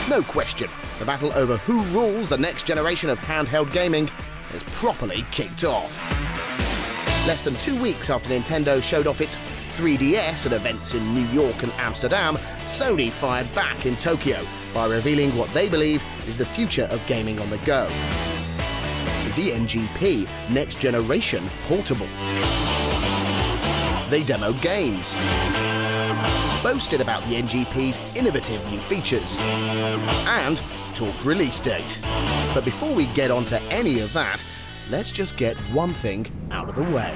No question, the battle over who rules the next generation of handheld gaming has properly kicked off. Less than 2 weeks after Nintendo showed off its 3DS at events in New York and Amsterdam, Sony fired back in Tokyo by revealing what they believe is the future of gaming on the go. The NGP, Next Generation Portable. They demoed games, boasted about the NGP's innovative new features, and talked release date. But before we get on to any of that, let's just get one thing out of the way.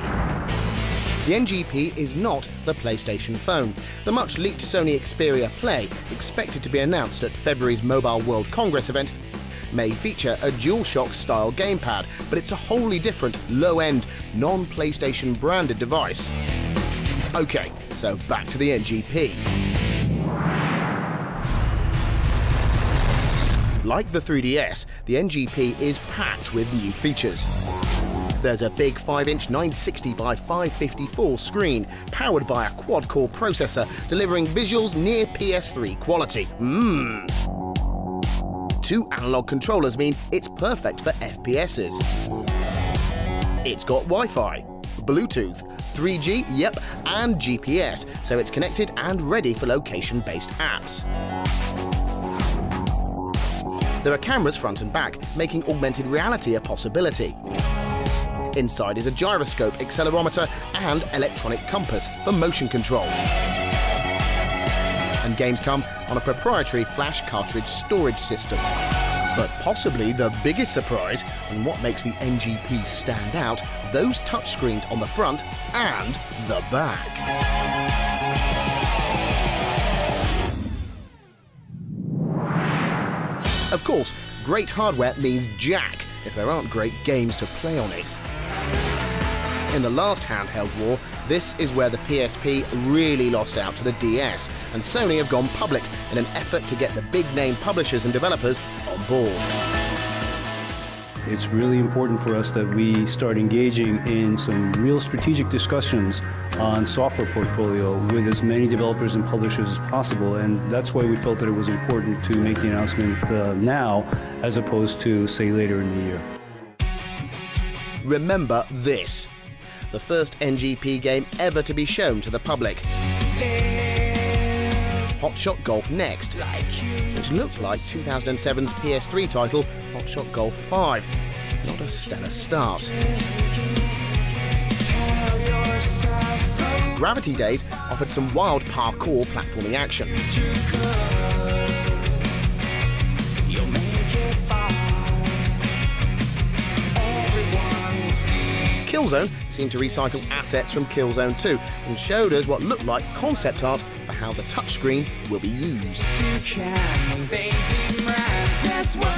The NGP is not the PlayStation phone. The much-leaked Sony Xperia Play, expected to be announced at February's Mobile World Congress event, may feature a DualShock-style gamepad, but it's a wholly different, low-end, non-PlayStation branded device. OK, so back to the NGP. Like the 3DS, the NGP is packed with new features. There's a big 5-inch 960 by 554 screen, powered by a quad-core processor, delivering visuals near PS3 quality. 2 analog controllers mean it's perfect for FPSs. It's got Wi-Fi, Bluetooth, 3G, yep, and GPS, so it's connected and ready for location-based apps. There are cameras front and back, making augmented reality a possibility. Inside is a gyroscope, accelerometer, and electronic compass for motion control. And games come on a proprietary flash cartridge storage system. But possibly the biggest surprise, and what makes the NGP stand out, those touchscreens on the front and the back. Of course, great hardware means jack if there aren't great games to play on it. In the last handheld war, this is where the PSP really lost out to the DS, and Sony have gone public in an effort to get the big-name publishers and developers on board. It's really important for us that we start engaging in some real strategic discussions on software portfolio with as many developers and publishers as possible, and that's why we felt that it was important to make the announcement now as opposed to, say, later in the year. Remember this: the first NGP game ever to be shown to the public. Hot Shot Golf Next, which looked like 2007's PS3 title, Hot Shot Golf 5. Not a stellar start. Gravity Days offered some wild parkour platforming action. Killzone seemed to recycle assets from Killzone 2 and showed us what looked like concept art for how the touchscreen will be used.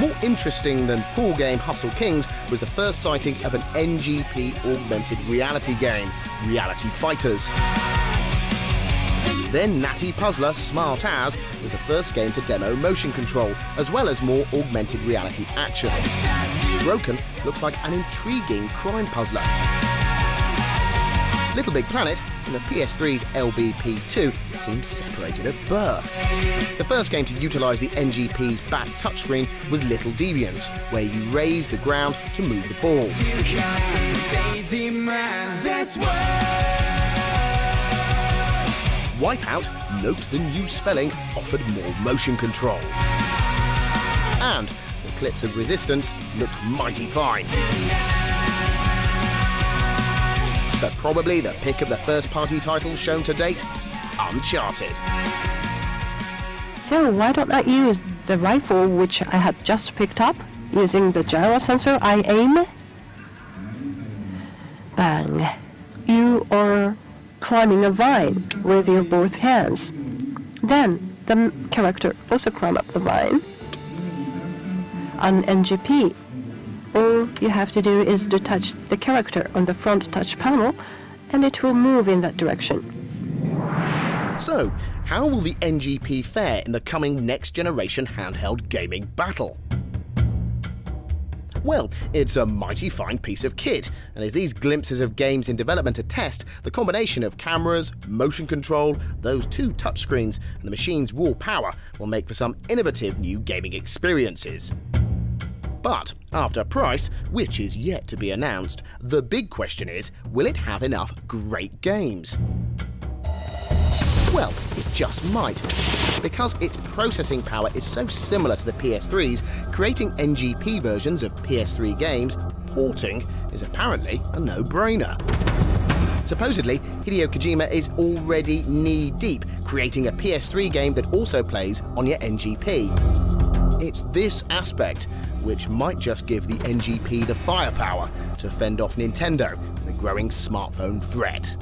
More interesting than pool game Hustle Kings was the first sighting of an NGP augmented reality game, Reality Fighters. Then Natty Puzzler Smart As was the first game to demo motion control, as well as more augmented reality action. Broken looks like an intriguing crime puzzler. Little Big Planet and the PS3's LBP2 seemed separated at birth. The first game to utilise the NGP's back touchscreen was Little Deviants, where you raise the ground to move the ball. Wipeout, note the new spelling, offered more motion control. And the clips of Resistance looked mighty fine. But probably the pick of the first-party titles shown to date, Uncharted. So why don't I use the rifle which I had just picked up, using the gyro sensor? I aim. Bang. You are climbing a vine with your both hands. Then the character also climb up the vine. On NGP, all you have to do is to touch the character on the front touch panel, and it will move in that direction. So, how will the NGP fare in the coming next-generation handheld gaming battle? Well, it's a mighty fine piece of kit, and as these glimpses of games in development attest, the combination of cameras, motion control, those two touchscreens, and the machine's raw power will make for some innovative new gaming experiences. But after price, which is yet to be announced, the big question is, will it have enough great games? Well, it just might. Because its processing power is so similar to the PS3's, creating NGP versions of PS3 games, porting is apparently a no-brainer. Supposedly, Hideo Kojima is already knee-deep creating a PS3 game that also plays on your NGP. It's this aspect which might just give the NGP the firepower to fend off Nintendo and the growing smartphone threat.